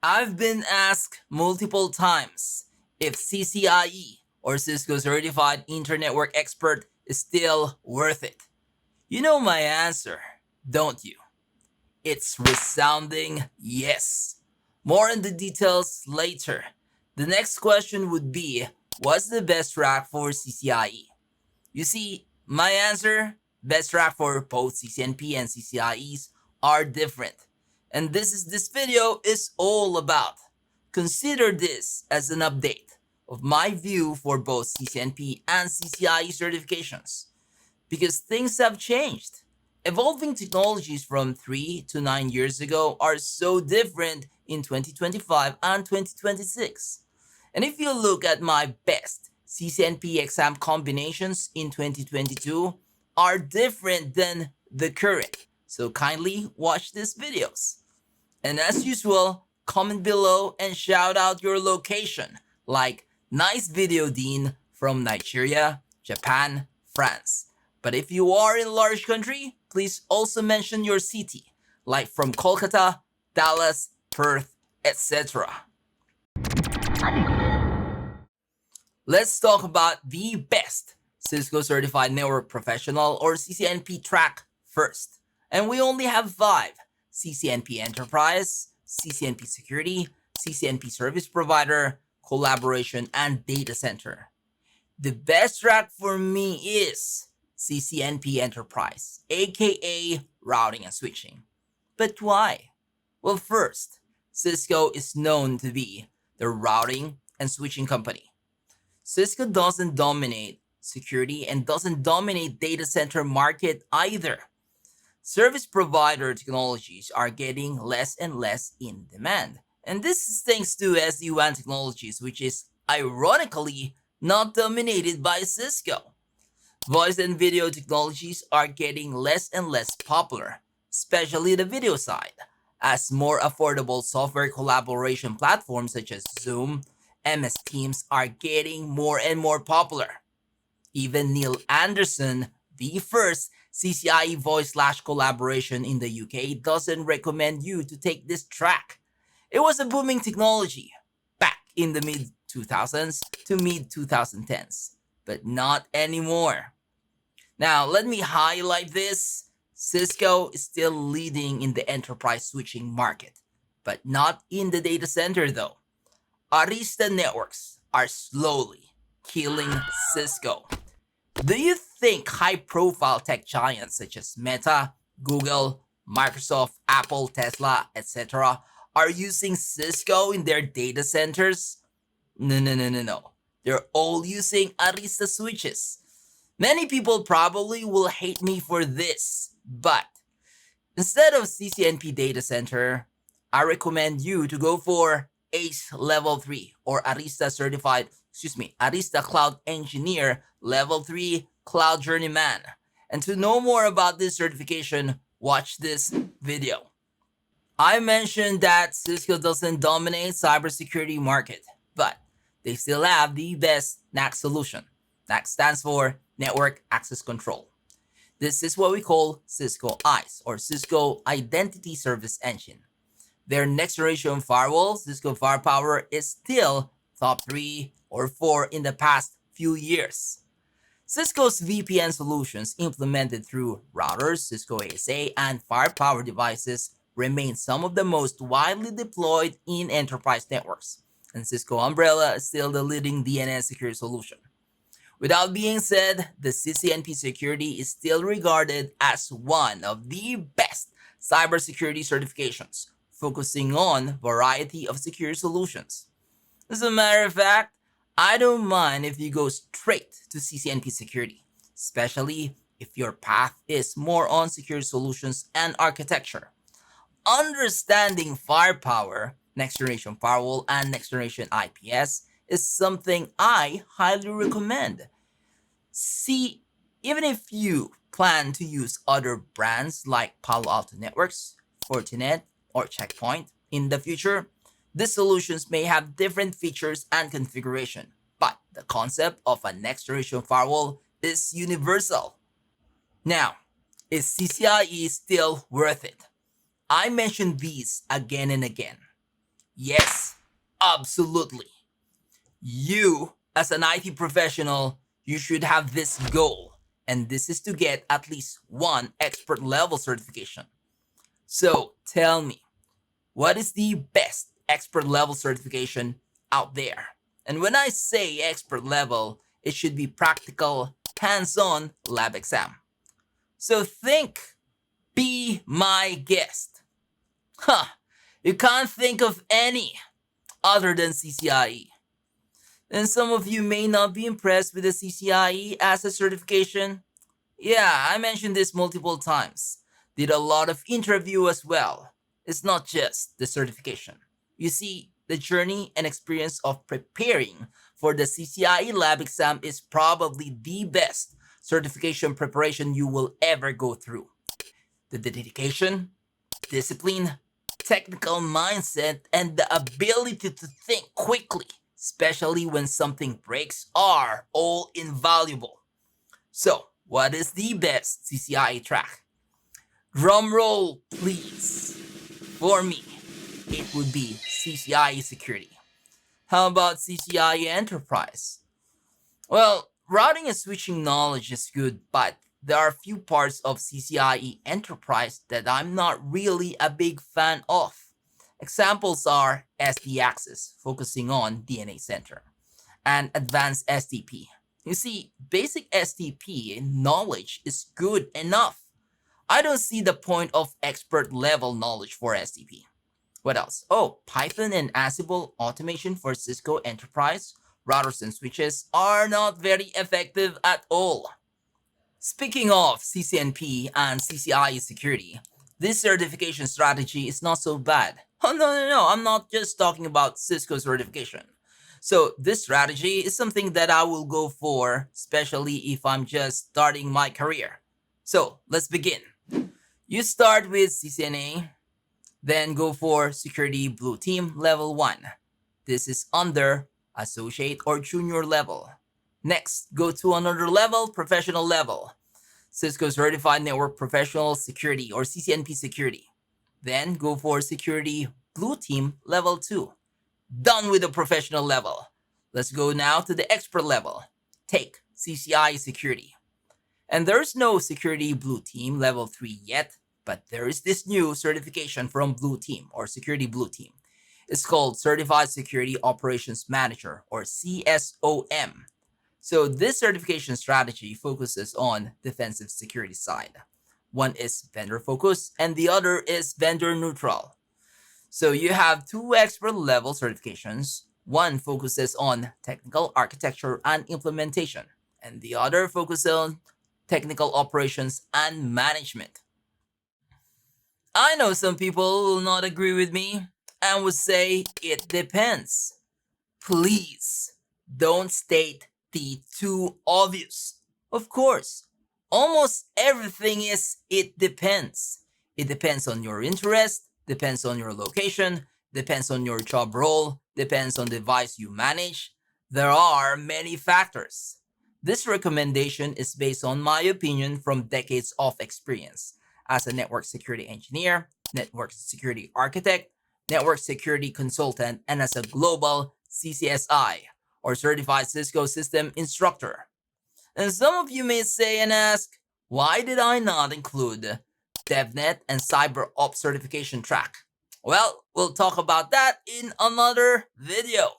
I've been asked multiple times if CCIE or Cisco Certified Internetwork Expert is still worth it. You know my answer, don't you? It's resounding yes. More on the details later. The next question would be, what's the best track for CCIE? You see, my answer, best track for both CCNP and CCIEs are different. And this video is all about. Consider this as an update of my view for both CCNP and CCIE certifications. Because things have changed. Evolving technologies from 3 to 9 years ago are so different in 2025 and 2026. And if you look at my best CCNP exam combinations in 2022 are different than the current. So kindly watch these videos. And as usual, comment below and shout out your location, like nice video Dean from Nigeria, Japan, France. But if you are in a large country, please also mention your city, like from Kolkata, Dallas, Perth, etc. Let's talk about the best Cisco Certified Network Professional or CCNP track first. And we only have 5: CCNP Enterprise, CCNP Security, CCNP Service Provider, Collaboration, and Data Center. The best track for me is CCNP Enterprise, aka Routing and Switching. But why? Well, first, Cisco is known to be the routing and switching company. Cisco doesn't dominate security and doesn't dominate data center market either. Service provider technologies are getting less and less in demand. And this is thanks to SD-WAN technologies, which is ironically not dominated by Cisco. Voice and video technologies are getting less and less popular, especially the video side, as more affordable software collaboration platforms such as Zoom, MS Teams are getting more and more popular. Even Neil Anderson, the first CCIE voice/collaboration in the UK, doesn't recommend you to take this track. It was a booming technology back in the mid-2000s to mid-2010s, but not anymore. Now, let me highlight this. Cisco is still leading in the enterprise switching market, but not in the data center though. Arista networks are slowly killing Cisco. Do you think high-profile tech giants such as Meta, Google, Microsoft, Apple, Tesla, etc. are using Cisco in their data centers? No. They're all using Arista switches. Many people probably will hate me for this, but instead of CCNP data center, I recommend you to go for ACE Level 3 or Arista Cloud Engineer Level 3 Cloud Journeyman. And to know more about this certification, watch this video. I mentioned that Cisco doesn't dominate cybersecurity market, but they still have the best NAC solution. NAC stands for Network Access Control. This is what we call Cisco ISE or Cisco Identity Service Engine. Their next generation firewall, Cisco Firepower, is still top 3 or 4 in the past few years. Cisco's VPN solutions implemented through routers, Cisco ASA, and Firepower devices remain some of the most widely deployed in enterprise networks, and Cisco Umbrella is still the leading DNS security solution. With that being said, the CCNP security is still regarded as one of the best cybersecurity certifications, focusing on variety of security solutions. As a matter of fact, I don't mind if you go straight to CCNP security, especially if your path is more on security solutions and architecture. Understanding firepower, next generation firewall, and next generation IPS is something I highly recommend. See, even if you plan to use other brands like Palo Alto Networks, Fortinet, or Checkpoint in the future, these solutions may have different features and configuration, but the concept of a next generation firewall is universal. Now, is CCIE still worth it? I mentioned these again and again. Yes, absolutely. You, as an IT professional, you should have this goal, and this is to get at least one expert level certification. So tell me, what is the best expert level certification out there? And when I say expert level, it should be practical, hands-on lab exam. So think, be my guest. Huh, you can't think of any other than CCIE. And some of you may not be impressed with the CCIE as a certification. Yeah, I mentioned this multiple times. Did a lot of interview as well. It's not just the certification. You see, the journey and experience of preparing for the CCIE lab exam is probably the best certification preparation you will ever go through. The dedication, discipline, technical mindset, and the ability to think quickly, especially when something breaks, are all invaluable. So, what is the best CCIE track? Drum roll, please. For me, it would be CCIE Security. How about CCIE Enterprise? Well, routing and switching knowledge is good, but there are a few parts of CCIE Enterprise that I'm not really a big fan of. Examples are SD Access, focusing on DNA Center, and Advanced SDP. You see, basic SDP knowledge is good enough. I don't see the point of expert level knowledge for SDP. What else? Oh, Python and Ansible automation for Cisco Enterprise routers and switches are not very effective at all. Speaking of CCNP and CCIE security, this certification strategy is not so bad. Oh, no, I'm not just talking about Cisco certification. So this strategy is something that I will go for, especially if I'm just starting my career. So let's begin. You start with CCNA, then go for Security Blue Team Level 1. This is under Associate or Junior level. Next, go to another level, Professional level. Cisco Certified Network Professional Security or CCNP Security. Then go for Security Blue Team Level 2. Done with the professional level. Let's go now to the expert level. Take CCIE Security. And there's no Security Blue Team Level 3 yet, but there is this new certification from Blue Team or Security Blue Team. It's called Certified Security Operations Manager or CSOM. So this certification strategy focuses on defensive security side. One is vendor focused and the other is vendor neutral. So you have two expert level certifications. One focuses on technical architecture and implementation, and the other focuses on technical operations and management. I know some people will not agree with me and would say it depends. Please don't state the too obvious. Of course, almost everything is it depends. It depends on your interest, depends on your location, depends on your job role, depends on the device you manage. There are many factors. This recommendation is based on my opinion from decades of experience as a network security engineer, network security architect, network security consultant, and as a global CCSI or Certified Cisco System Instructor. And some of you may say and ask, why did I not include DevNet and CyberOps certification track? Well, we'll talk about that in another video.